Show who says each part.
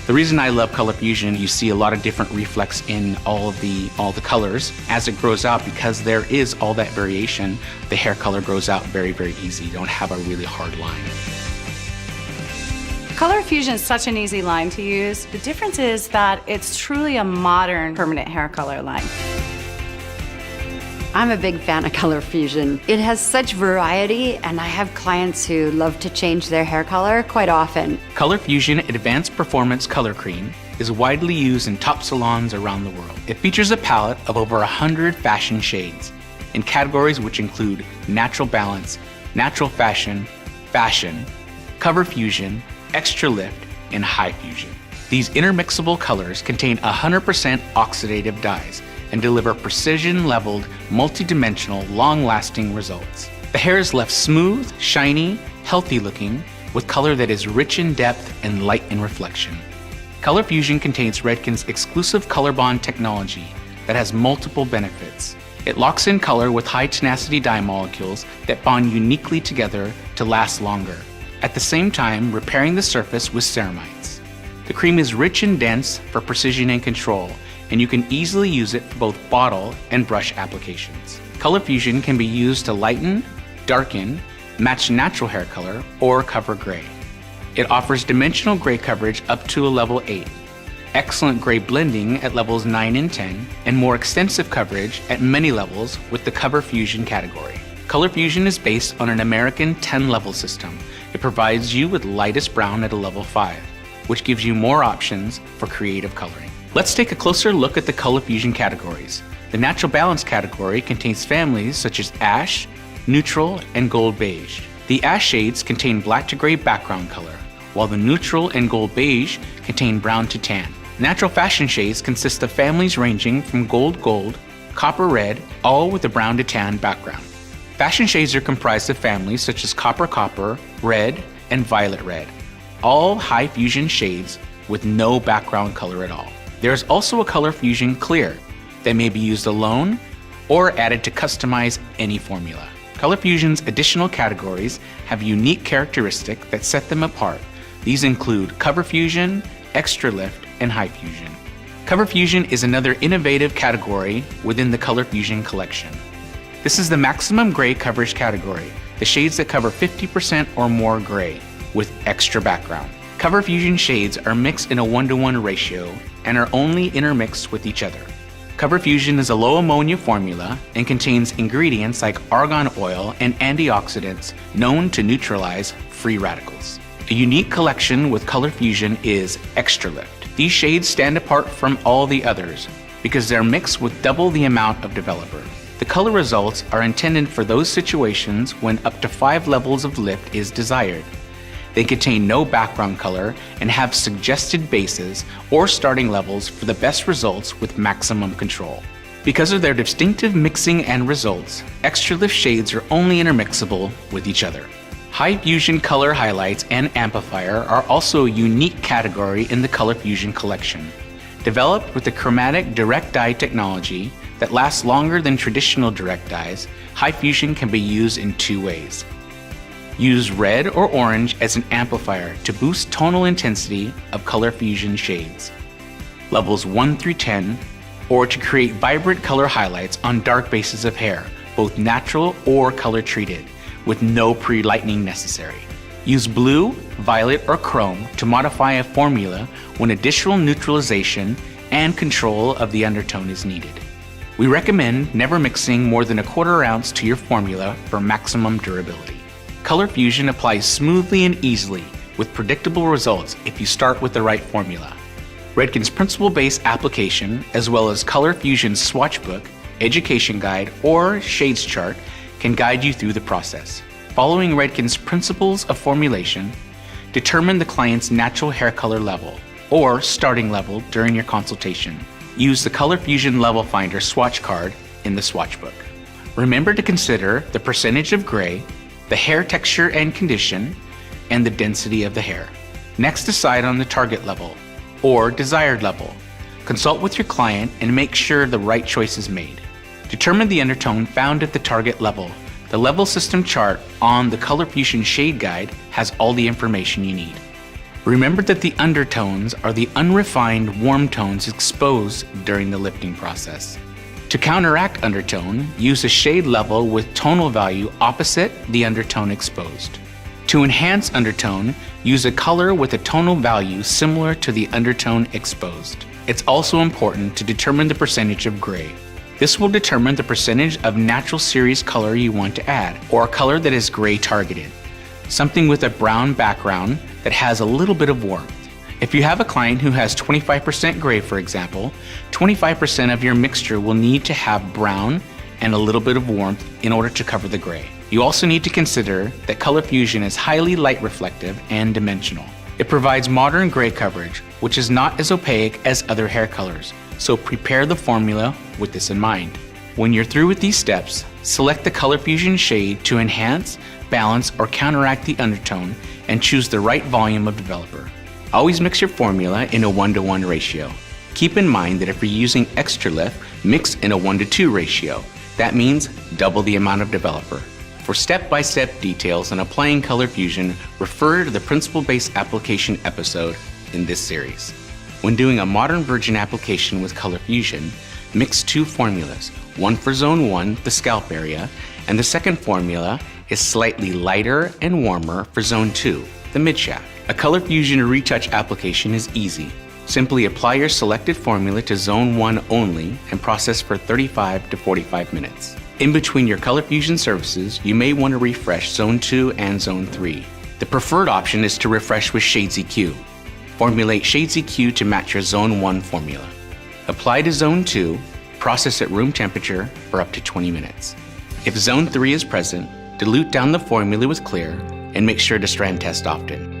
Speaker 1: The reason I love color fusion, you see a lot of different reflex in all the colors as it grows out. Because there is all that variation, the hair color grows out very, very easy. You don't have a really hard line.
Speaker 2: Color fusion is such an easy line to use. The difference is that it's truly a modern permanent hair color line.
Speaker 3: I'm a big fan of color fusion. It has such variety, and I have clients who love to change their hair color quite often.
Speaker 1: Color Fusion Advanced Performance Color Cream is widely used in top salons around the world. It features a palette of over 100 fashion shades in categories which include natural balance, natural fashion, fashion, cover fusion, extra lift, and high fusion. These intermixable colors contain 100% oxidative dyes and deliver precision-leveled, multi-dimensional, long-lasting results. The hair is left smooth, shiny, healthy-looking, with color that is rich in depth and light in reflection. Color Fusion contains Redken's exclusive Color Bond technology that has multiple benefits. It locks in color with high-tenacity dye molecules that bond uniquely together to last longer, at the same time repairing the surface with ceramides. The cream is rich and dense for precision and control, and you can easily use it for both bottle and brush applications. Color Fusion can be used to lighten, darken, match natural hair color, or cover gray. It offers dimensional gray coverage up to a level 8, excellent gray blending at levels 9 and 10, and more extensive coverage at many levels with the Cover Fusion category. Color Fusion is based on an American 10-level system. It provides you with lightest brown at a level 5, which gives you more options for creative coloring. Let's take a closer look at the Color Fusion categories. The Natural Balance category contains families such as Ash, Neutral, and Gold Beige. The Ash shades contain black to gray background color, while the Neutral and Gold Beige contain brown to tan. Natural Fashion shades consist of families ranging from Gold Gold, Copper Red, all with a brown to tan background. Fashion shades are comprised of families such as Copper Copper, Red, and Violet Red, all high fusion shades with no background color at all. There is also a Color Fusion Clear that may be used alone or added to customize any formula. Color Fusion's additional categories have unique characteristics that set them apart. These include Cover Fusion, Extra Lift, and High Fusion. Cover Fusion is another innovative category within the Color Fusion collection. This is the maximum gray coverage category, the shades that cover 50% or more gray with extra background. Cover Fusion shades are mixed in a 1-to-1 ratio and are only intermixed with each other. Cover Fusion is a low ammonia formula and contains ingredients like argan oil and antioxidants known to neutralize free radicals. A unique collection with Color Fusion is Extra Lift. These shades stand apart from all the others because they're mixed with double the amount of developer. The color results are intended for those situations when up to 5 levels of lift is desired. They contain no background color and have suggested bases or starting levels for the best results with maximum control. Because of their distinctive mixing and results, Extra Lift shades are only intermixable with each other. High Fusion Color Highlights and Amplifier are also a unique category in the Color Fusion collection. Developed with the chromatic direct dye technology that lasts longer than traditional direct dyes, High Fusion can be used in 2 ways. Use red or orange as an amplifier to boost tonal intensity of Color Fusion shades, levels 1 through 10, or to create vibrant color highlights on dark bases of hair, both natural or color treated, with no pre-lightening necessary. Use blue, violet, or chrome to modify a formula when additional neutralization and control of the undertone is needed. We recommend never mixing more than 1/4 ounce to your formula for maximum durability. Color Fusion applies smoothly and easily with predictable results if you start with the right formula. Redken's principle-based application, as well as Color Fusion's swatch book, education guide, or shades chart can guide you through the process. Following Redken's principles of formulation, determine the client's natural hair color level or starting level during your consultation. Use the Color Fusion Level Finder swatch card in the swatch book. Remember to consider the percentage of gray, the hair texture and condition, and the density of the hair. Next, decide on the target level or desired level. Consult with your client and make sure the right choice is made. Determine the undertone found at the target level. The level system chart on the Color Fusion Shade Guide has all the information you need. Remember that the undertones are the unrefined warm tones exposed during the lifting process. To counteract undertone, use a shade level with tonal value opposite the undertone exposed. To enhance undertone, use a color with a tonal value similar to the undertone exposed. It's also important to determine the percentage of gray. This will determine the percentage of natural series color you want to add, or a color that is gray targeted. Something with a brown background that has a little bit of warmth. If you have a client who has 25% gray, for example, 25% of your mixture will need to have brown and a little bit of warmth in order to cover the gray. You also need to consider that color fusion is highly light reflective and dimensional. It provides modern gray coverage, which is not as opaque as other hair colors, so prepare the formula with this in mind. When you're through with these steps, select the color fusion shade to enhance, balance, or counteract the undertone and choose the right volume of developer. Always mix your formula in a 1-to-1 ratio. Keep in mind that if you're using extra lift, mix in a 1-to-2 ratio. That means double the amount of developer. For step-by-step details on applying color fusion, refer to the principle-based application episode in this series. When doing a modern virgin application with color fusion, mix two formulas, one for zone 1, the scalp area, and the second formula is slightly lighter and warmer for zone 2, the midshaft. A color fusion retouch application is easy. Simply apply your selected formula to zone 1 only and process for 35 to 45 minutes. In between your color fusion services, you may want to refresh zone 2 and zone 3. The preferred option is to refresh with Shades EQ. Formulate Shades EQ to match your zone 1 formula. Apply to zone 2, process at room temperature for up to 20 minutes. If zone 3 is present, dilute down the formula with clear and make sure to strand test often.